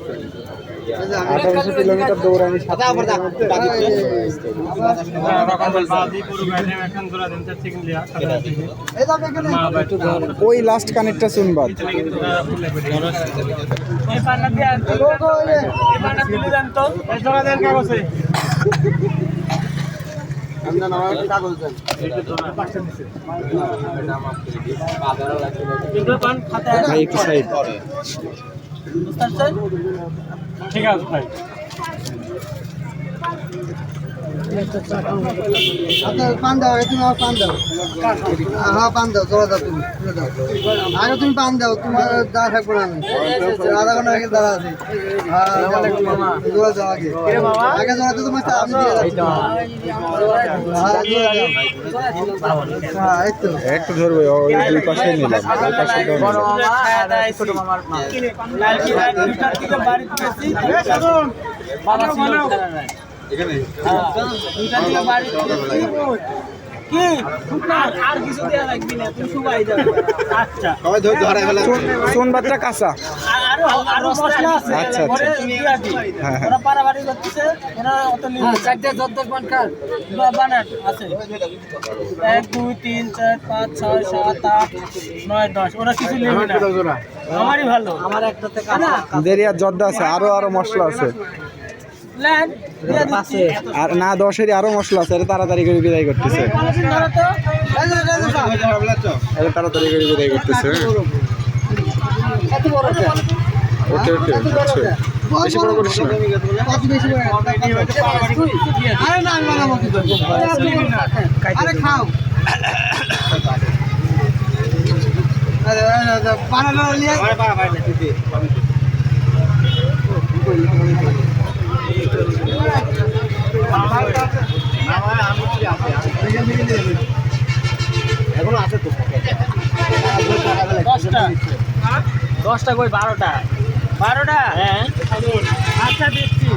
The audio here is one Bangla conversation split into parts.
1800 কিলোমিটার দৌড়ানি ওই লাস্ট কানেক্টটা শুনবার একটু সাইড ঠিক আছে ভাই পান দাও তুমি আমার পান দাও হ্যাঁ পান দাও জোড়া দাও তুমি আগে তুমি পান দাও তোমার দাঁড়া থাকবো না আমি আধা ঘন্টা আগে দাঁড়া আছি জোড়া দাও আগে আগে জোড়া তো তোমার আমি দিয়ে যাচ্ছি একটু ধরবে ওই পাশে নিলাম ওই পাশে সোন বাচ্চা কাঁচা আচ্ছা আচ্ছা 1 2 3 4 5 6 7 8 9 10 ওরা কিছু নেবে না আমারই ভালো আমার একটাতে দেরি আর জর্দা আছে আরো মশলা আছে আর না 10-এরই আরো মশলা আছে তাড়াতাড়ি করে বিদায় করতেছে তাড়াতাড়ি করে বিদায় করতেছে ওকে ওকে বেশি বড় করিস না আরে খাও বানানো নিয়ে এখনো আছে তো 10টা কই 12টা হ্যাঁ আচ্ছা দেখছি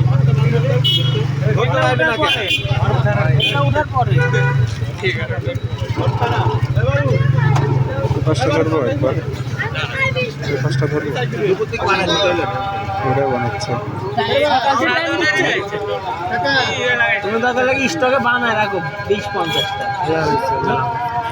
ওঠার পরে ঠিক আছে পাঁচটা ধরবো একবার পাঁচটা ধরবো ওটা বানাচ্ছে তুমি তাহলে স্টকে বানায় রাখো 20-50টা